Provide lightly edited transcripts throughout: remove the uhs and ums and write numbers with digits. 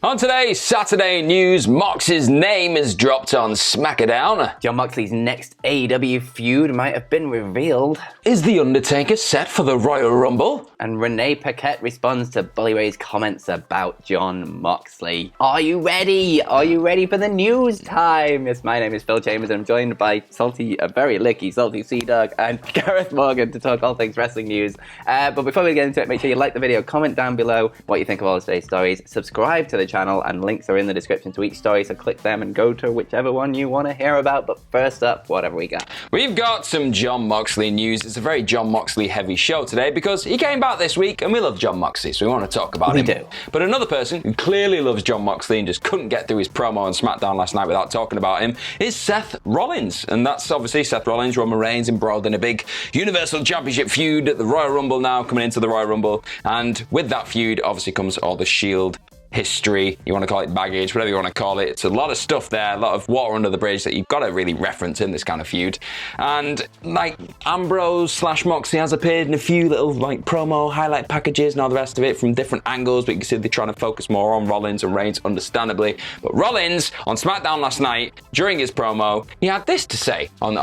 On today's Saturday news, Mox's name is dropped on SmackDown. Jon Moxley's next AEW feud might have been revealed. Is The Undertaker set for the Royal Rumble? And Rene Paquette responds to Bully Ray's comments about Jon Moxley. Are you ready? Are you ready for the news time? Yes, my name is Phil Chambers and I'm joined by very licky Salty Sea Dog and Gareth Morgan to talk all things wrestling news. But before we get into it, make sure you like the video, comment down below what you think of all of today's stories, subscribe to the channel, and links are in the description to each story, so click them and go to whichever one you want to hear about. But first up, whatever we got. We've got some Jon Moxley news. It's a very Jon Moxley heavy show today because he came back this week and we love Jon Moxley, so we want to talk about him. We do. But another person who clearly loves Jon Moxley and just couldn't get through his promo on SmackDown last night without talking about him is Seth Rollins. And that's obviously Seth Rollins, Roman Reigns embroiled in a big Universal Championship feud at the Royal Rumble now, coming into the Royal Rumble. And with that feud obviously comes all the Shield history, you want to call it baggage, whatever you want to call it. It's a lot of stuff there, a lot of water under the bridge that you've got to really reference in this kind of feud. And like Ambrose / Moxley has appeared in a few little like promo highlight packages and all the rest of it from different angles, but you can see they're trying to focus more on Rollins and Reigns, understandably. But Rollins on SmackDown last night during his promo, he had this to say on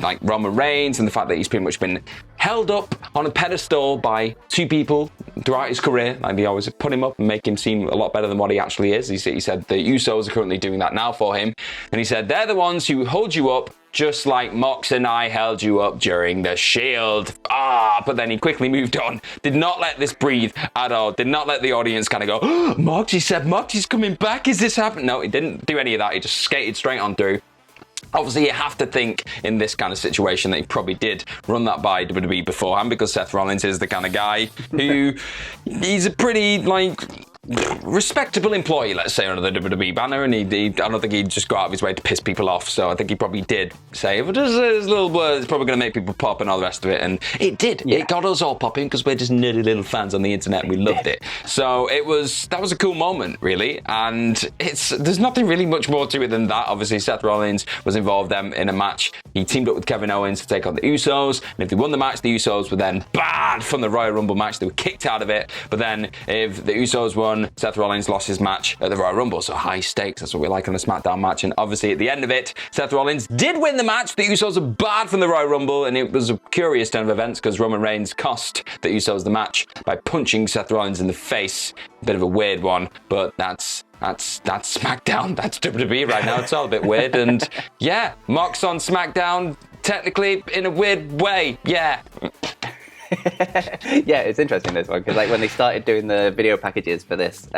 like Roman Reigns and the fact that he's pretty much been held up on a pedestal by two people throughout his career. Like they always put him up and make him seem a lot better than what he actually is. He said the Usos are currently doing that now for him. And he said they're the ones who hold you up just like Mox and I held you up during the Shield. But then he quickly moved on. Did not let this breathe at all. Did not let the audience kind of go, oh, Mox, he said Mox is coming back. Is this happening? No, he didn't do any of that. He just skated straight on through. Obviously, you have to think in this kind of situation that he probably did run that by WWE beforehand, because Seth Rollins is the kind of guy who he's a pretty like respectable employee, let's say, under the WWE banner, and I don't think he'd just go out of his way to piss people off. So I think he probably did say, "But there's a little word, it's probably going to make people pop," and all the rest of it. And it did. Yeah. It got us all popping because we're just nerdy little fans on the internet. We loved it. So that was a cool moment, really. And there's nothing really much more to it than that. Obviously, Seth Rollins was involved in a match. He teamed up with Kevin Owens to take on the Usos, and if they won the match, the Usos were then banned from the Royal Rumble match. They were kicked out of it. But then if the Usos won, Seth Rollins lost his match at the Royal Rumble, so high stakes. That's what we like on a SmackDown match. And obviously at the end of it, Seth Rollins did win the match. The Usos are barred from the Royal Rumble, and it was a curious turn of events because Roman Reigns cost the Usos the match by punching Seth Rollins in the face. A bit of a weird one, but that's SmackDown. That's WWE right now. It's all a bit weird. And yeah, Mox on SmackDown, technically in a weird way. Yeah. Yeah, it's interesting, this one, because like when they started doing the video packages for this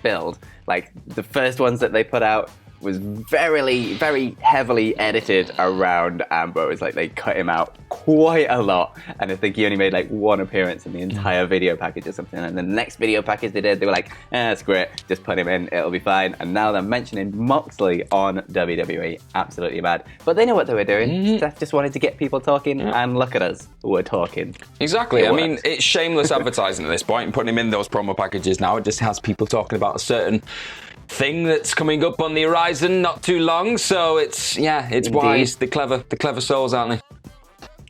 build, like the first ones that they put out was very heavily edited around Ambrose. Like they cut him out quite a lot, and I think he only made like one appearance in the entire video package or something. And the next video package they did, they were like, screw it, just put him in, it'll be fine. And now they're mentioning Moxley on WWE. Absolutely mad. But they know what they were doing. Seth just wanted to get people talking, and look at us, we're talking. Exactly. I mean, it's shameless advertising at this point, and putting him in those promo packages now, it just has people talking about a certain thing that's coming up on the horizon not too long. So it's wise. The clever souls, aren't they?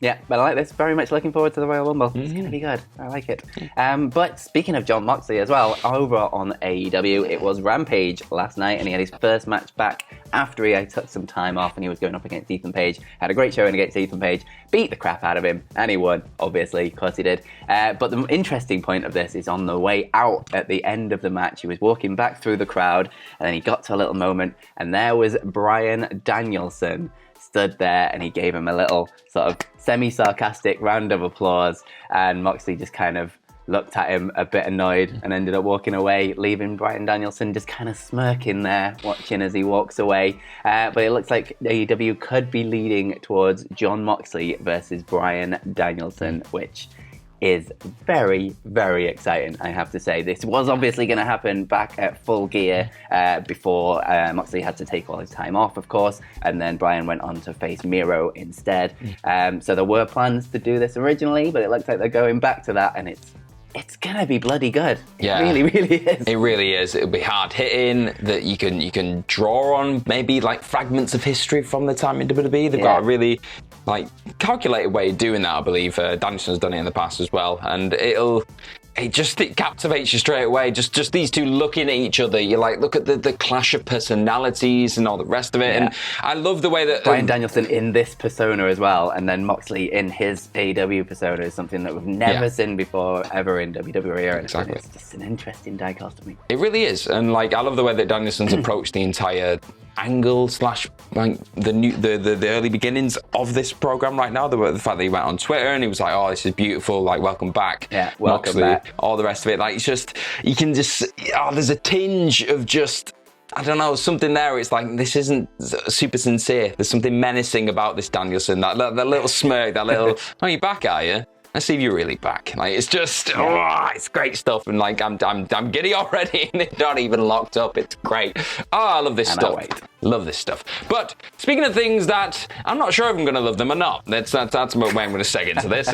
Yeah, but I like this. Very much looking forward to the Royal Rumble. It's going to be good. I like it. But speaking of Jon Moxley as well, over on AEW, it was Rampage last night, and he had his first match back after he took some time off, and he was going up against Ethan Page. Had a great showing against Ethan Page, beat the crap out of him, and he won, obviously, of course he did. But the interesting point of this is on the way out at the end of the match, he was walking back through the crowd, and then he got to a little moment, and there was Bryan Danielson stood there, and he gave him a little sort of semi-sarcastic round of applause, and Moxley just kind of looked at him a bit annoyed and ended up walking away, leaving Bryan Danielson just kind of smirking there, watching as he walks away. But it looks like AEW could be leading towards Jon Moxley versus Bryan Danielson, which is very, very exciting, I have to say. This was obviously going to happen back at Full Gear before Moxley had to take all his time off, of course, and then Bryan went on to face Miro instead. So there were plans to do this originally, but it looks like they're going back to that, and it's gonna be bloody good. Yeah. It really is. It really is. It'll be hard hitting, that you can draw on maybe like fragments of history from the time in WWE. They've got a really like calculated way of doing that, I believe. Danielson's done it in the past as well, and it captivates you straight away. Just these two looking at each other. You like look at the clash of personalities and all the rest of it. Yeah. And I love the way that Bryan Danielson in this persona as well, and then Moxley in his AEW persona is something that we've never seen before ever in WWE. Exactly. It's just an interesting dichotomy. It really is, and like I love the way that Danielson's approached the entire angle / like the early beginnings of this program right now. The fact that he went on Twitter and he was like, "Oh, this is beautiful. Like, welcome back, welcome Moxley," back. All the rest of it. Like, it's just you can just there's a tinge of just. I don't know, something there. It's like, this isn't super sincere. There's something menacing about this Danielson. That little smirk, that little, "Oh, you're back, are you? Let's see if you're really back." Like, it's just, it's great stuff. And like, I'm giddy already, and it's not even locked up. It's great. I love this stuff. Love this stuff. But speaking of things that I'm not sure if I'm going to love them or not, that's where I'm going to seg into this.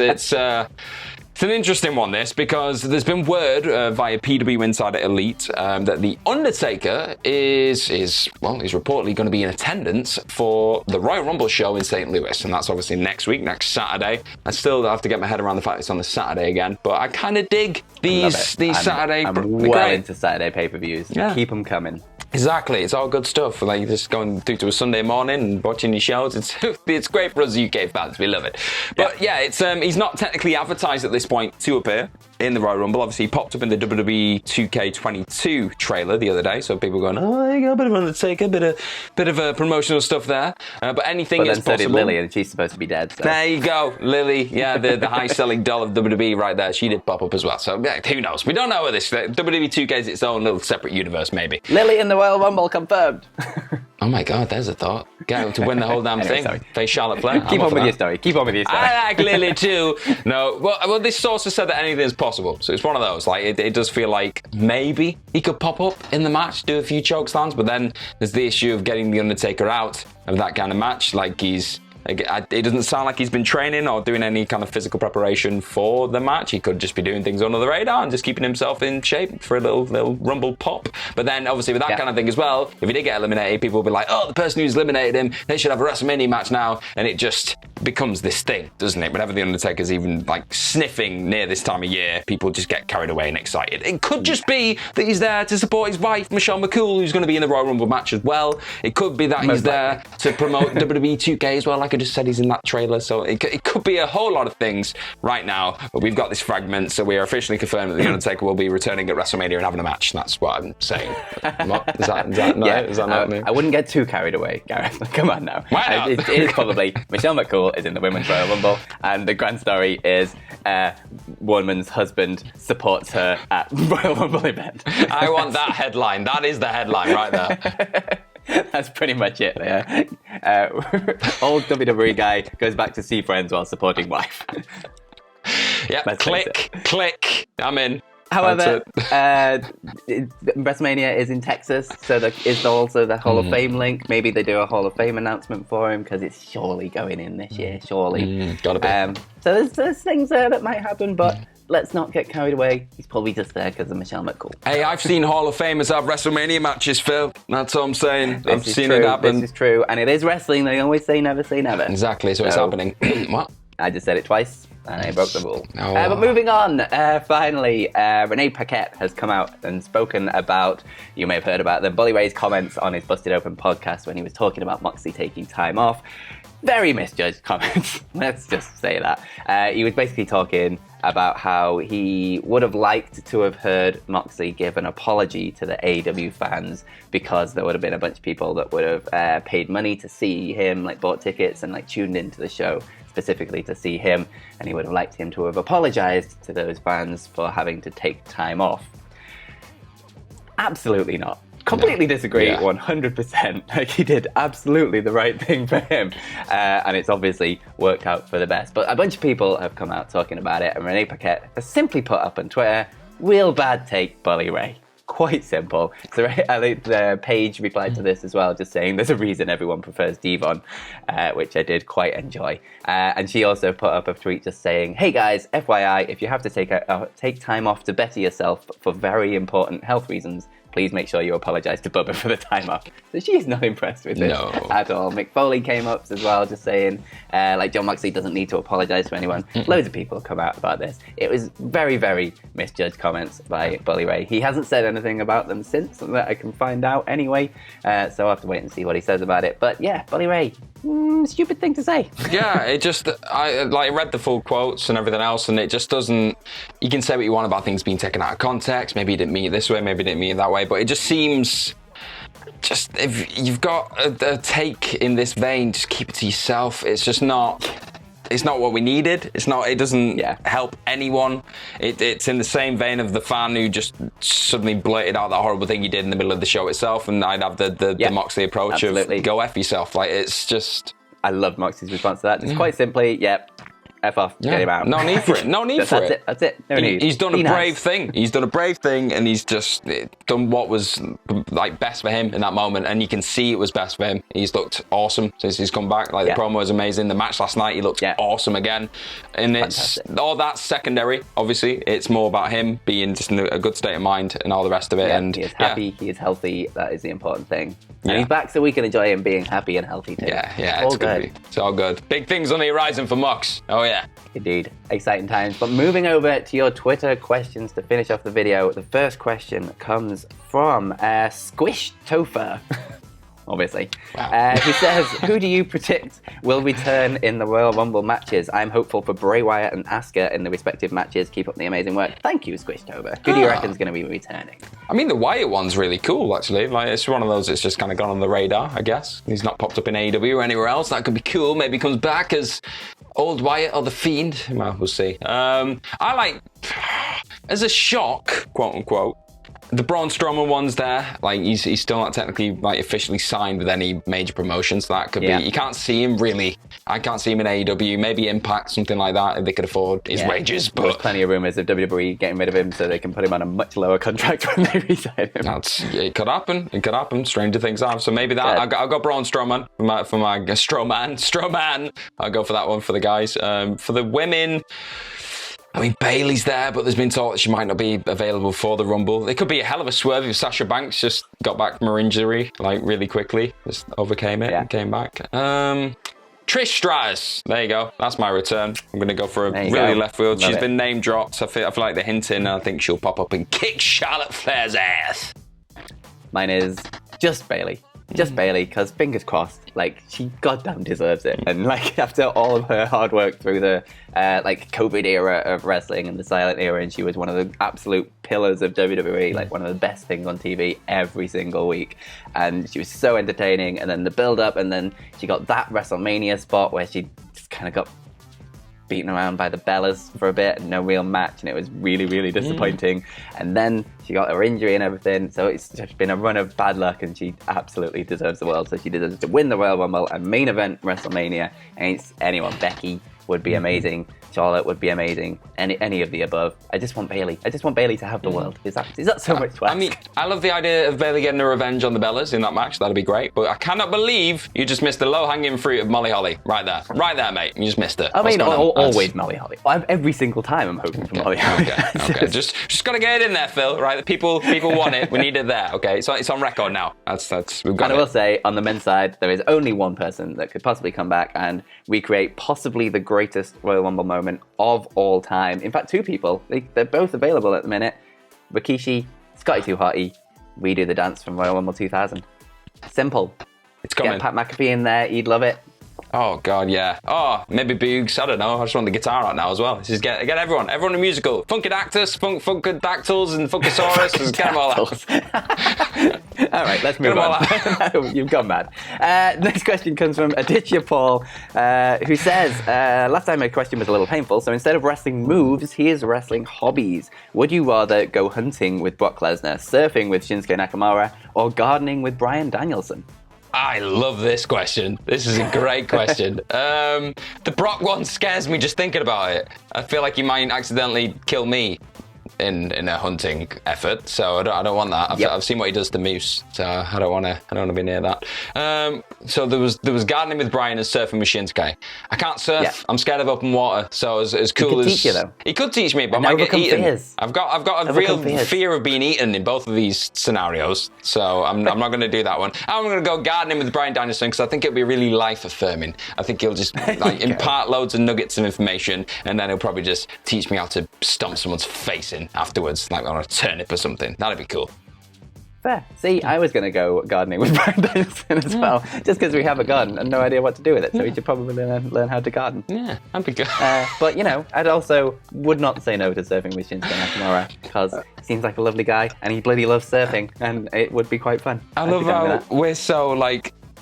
It's an interesting one, this, because there's been word via PW Insider Elite that the Undertaker is reportedly going to be in attendance for the Royal Rumble show in St. Louis, and that's obviously next week, next Saturday. I still have to get my head around the fact it's on the Saturday again, but I kind of dig these Saturday. I'm well into Saturday pay-per-views. Yeah. Keep them coming. Exactly, it's all good stuff. Like just going through to a Sunday morning and watching your shows. It's great for us UK fans. We love it. But it's he's not technically advertised at this point to appear in the Royal Rumble. Obviously, he popped up in the WWE 2K22 trailer the other day, so people going, "Oh, you got a bit of Undertaker, bit of promotional stuff there." But anything is possible. So did Lily, and she's supposed to be dead. So. There you go, Lily. Yeah, the high-selling doll of WWE right there. She did pop up as well. So who knows? We don't know what this. WWE 2K is its own little separate universe, maybe. Lily in the Royal Rumble confirmed. Oh my God, there's a thought. Get to win the whole damn thing. Sorry. Face Charlotte Flair. Keep on with your story. I like Lily too. No, well, this source has said that anything is possible. So it's one of those. Like it does feel like maybe he could pop up in the match, do a few choke slams, but then there's the issue of getting the Undertaker out of that kind of match. Like it doesn't sound like he's been training or doing any kind of physical preparation for the match. He could just be doing things under the radar and just keeping himself in shape for a little Rumble pop. But then, obviously, with that kind of thing as well, if he did get eliminated, people will be like, "Oh, the person who's eliminated him, they should have a WrestleMania match now." And it just becomes this thing, doesn't it? Whenever the Undertaker's even like sniffing near this time of year, people just get carried away and excited. It could just be that he's there to support his wife, Michelle McCool, who's going to be in the Royal Rumble match as well. It could be that he's there to promote WWE 2K as well, like I just said, he's in that trailer. So it could be a whole lot of things right now, but we've got this fragment, so we are officially confirmed that the Undertaker will be returning at WrestleMania and having a match. That's what I'm saying. Is that not me? I wouldn't get too carried away, Gareth. Come on now. It is probably Michelle McCool is in the Women's Royal Rumble, and the grand story is woman's husband supports her at Royal Rumble event. I want that headline. That is the headline right there. That's pretty much it. Old WWE guy goes back to see friends while supporting wife. Yeah, click. I'm in. However, WrestleMania is in Texas, so there is also the Hall of Fame link. Maybe they do a Hall of Fame announcement for him because it's surely going in this year. Surely. Gotta be. So there's things there that might happen, but let's not get carried away. He's probably just there because of Michelle McCool. Hey, I've seen Hall of Famers have WrestleMania matches, Phil. That's what I'm saying. I've seen it happen. This is true, and it is wrestling. They always say never say never. Exactly, so it's happening. What? I just said it twice, and I broke the rule. Oh. But moving on, finally, Rene Paquette has come out and spoken about, you may have heard about them, Bully Ray's comments on his Busted Open podcast when he was talking about Moxley taking time off. Very misjudged comments, let's just say that. He was basically talking about how he would have liked to have heard Moxley give an apology to the AEW fans because there would have been a bunch of people that would have paid money to see him, like bought tickets and like tuned into the show specifically to see him, and he would have liked him to have apologized to those fans for having to take time off. Absolutely not. Completely disagree, 100%. Like, he did absolutely the right thing for him, and it's obviously worked out for the best. But a bunch of people have come out talking about it, and Rene Paquette has simply put up on Twitter, "Real bad take, Bully Ray." Quite simple. So the page replied to this as well, just saying there's a reason everyone prefers Devon, which I did quite enjoy. And she also put up a tweet just saying, "Hey guys, FYI, if you have to take time off to better yourself for very important health reasons, please make sure you apologize to Bubba for the time off. So she's not impressed with this at all. Mick Foley came up as well, just saying, like, Jon Moxley doesn't need to apologize to anyone. Loads of people come out about this. It was very, very misjudged comments by Bully Ray. He hasn't said anything about them since that I can find out anyway. So I'll have to wait and see what he says about it. But yeah, Bully Ray, stupid thing to say. Yeah, it just, I read the full quotes and everything else, and it just doesn't, you can say what you want about things being taken out of context. Maybe he didn't mean it this way, maybe he didn't mean it that way, but it just seems, just, if you've got a take in this vein, just keep it to yourself. It's just not, it's not what we needed. It's not, it doesn't help anyone. It's in the same vein of the fan who just suddenly blurted out that horrible thing you did in the middle of the show itself, and I'd have the Moxley approach of go F yourself. Like, it's just... I love Moxley's response to that. Just quite simply, F off, get him out. No need for it. No need for it. That's it. No need. He's done a brave thing. He's done a brave thing, and he's just done what was like best for him in that moment. And you can see it was best for him. He's looked awesome since he's come back. Like the promo was amazing. The match last night, he looked awesome again. And it's all that's secondary. Obviously, it's more about him being just in a good state of mind and all the rest of it. And he is happy. He is healthy. That is the important thing. And he's back so we can enjoy him being happy and healthy too. Yeah, it's good. It's all good. Big things on the horizon for Mox. Oh yeah. Indeed. Exciting times. But moving over to your Twitter questions to finish off the video, the first question comes from Squish Topher. Obviously. Wow. Who says, who do you predict will return in the Royal Rumble matches? I'm hopeful for Bray Wyatt and Asuka in the respective matches. Keep up the amazing work. Thank you, Squish Topher. Who do you reckon is going to be returning? I mean, the Wyatt one's really cool, actually. Like, it's one of those that's just kind of gone on the radar, I guess. He's not popped up in AEW or anywhere else. That could be cool. Maybe he comes back as Old Wyatt or The Fiend. Well, we'll see. I like, as a shock, quote unquote, the Braun Strowman one's there. Like, he's still not technically like officially signed with any major promotions. That could be. You can't see him really. I can't see him in AEW. Maybe Impact, something like that, if they could afford his wages. But there's plenty of rumors of WWE getting rid of him so they can put him on a much lower contract when they resign him. It could happen. It could happen. Stranger things have. So maybe that. I'll go Braun Strowman for my Strowman. I'll go for that one for the guys. For the women, I mean, Bayley's there, but there's been talk that she might not be available for the Rumble. It could be a hell of a swerve if Sasha Banks just got back from her injury, like, really quickly. Just overcame it and came back. Trish Stratus. There you go. That's my return. I'm going to go for a really left field. She's been name dropped. I feel like they're hinting. I think she'll pop up and kick Charlotte Flair's ass. Mine is just Bayley. Just Bayley, because fingers crossed, like, she goddamn deserves it. And, like, after all of her hard work through the, like, COVID era of wrestling and the silent era, and she was one of the absolute pillars of WWE, like, one of the best things on TV every single week. And she was so entertaining, and then the build-up, and then she got that WrestleMania spot where she just kind of got beaten around by the Bellas for a bit, no real match, and it was really, really disappointing. And then she got her injury and everything, so it's just been a run of bad luck, and she absolutely deserves the world. So she deserves to win the Royal Rumble and main event WrestleMania against anyone. Becky would be amazing. Charlotte would be amazing. Any of the above. I just want Bayley. I just want Bayley to have the world. Is that so much to ask? I mean, I love the idea of Bayley getting a revenge on the Bellas in that match. That'd be great. But I cannot believe you just missed the low-hanging fruit of Molly Holly right there. Right there, mate. You just missed it. I mean, always Molly Holly. Every single time I'm hoping for Molly Holly. Okay. Just got to get it in there, Phil. Right? The people want it. We need it there. Okay. So it's on record now. That's we've got it. And I will say, on the men's side, there is only one person that could possibly come back and recreate possibly the greatest Royal Rumble moment of all time. In fact, two people. They're both available at the minute. Rikishi, Scotty 2 Hotty, we do the dance from Royal Rumble 2000. Simple. It's coming. Get Pat McAfee in there, he'd love it. Oh, God, yeah. Oh, maybe Boogs. I don't know. I just want the guitar out now as well. Just get everyone in musical. Funkadactus, Funkadactyls, and Funkasaurus. Just get them all out. All right, let's move on. You've gone mad. Next question comes from Aditya Paul, who says, last time my question was a little painful, so instead of wrestling moves, he is wrestling hobbies. Would you rather go hunting with Brock Lesnar, surfing with Shinsuke Nakamura, or gardening with Bryan Danielson? I love this question. This is a great question. The Brock one scares me just thinking about it. I feel like he might accidentally kill me in a hunting effort, so I don't want that. I've seen what he does to Moose, so I don't want to be near that. So there was gardening with Brian and surfing with Shinsuke. I can't surf. Yeah. I'm scared of open water. So as cool as teach you, though. He could teach me, but I might get eaten. Fears. I've got a real fear of being eaten in both of these scenarios, so I'm not going to do that one. I'm going to go gardening with Brian Danielson because I think it'll be really life affirming. I think he'll just impart loads of nuggets of information, and then he'll probably just teach me how to stomp someone's face in afterwards, like on a turnip or something. That'd be cool. Fair. See, I was going to go gardening with Brian Danielson as well, just because we have a garden and no idea what to do with it, so we should probably learn how to garden. Yeah, that'd be good. But, I'd also would not say no to surfing with Shinsuke Nakamura, because he seems like a lovely guy, and he bloody loves surfing, and it would be quite fun. I love how we're so,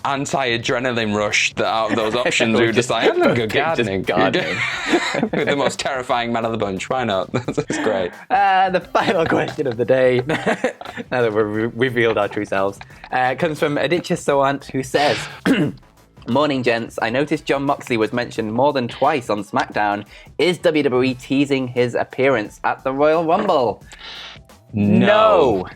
anti-adrenaline rush that out of those options we were just like, I'm going to go gardening. With the most terrifying man of the bunch. Why not? That's great. The final question of the day, now that we've revealed our true selves, comes from Aditya Sawant, who says, Morning, gents. I noticed Jon Moxley was mentioned more than twice on SmackDown. Is WWE teasing his appearance at the Royal Rumble? No.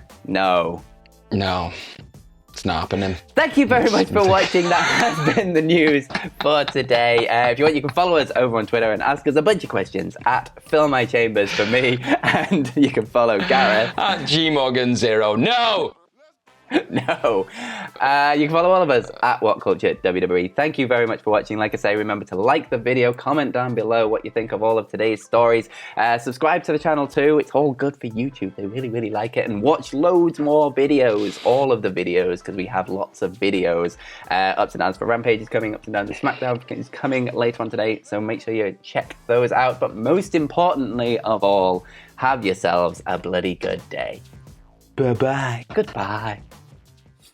It's not happening. Thank you very much for watching. That has been the news for today. If you want, you can follow us over on Twitter and ask us a bunch of questions at Fill My Chambers for me, and you can follow Gareth at GMorgan0. No! No. You can follow all of us at WhatCulture WWE. Thank you very much for watching. Like I say, remember to like the video, comment down below what you think of all of today's stories. Subscribe to the channel too. It's all good for YouTube. They really, really like it. And watch loads more videos, all of the videos, because we have lots of videos. Ups and downs for Rampage is coming, ups and downs for SmackDown is coming later on today. So make sure you check those out. But most importantly of all, have yourselves a bloody good day. Bye-bye. Goodbye.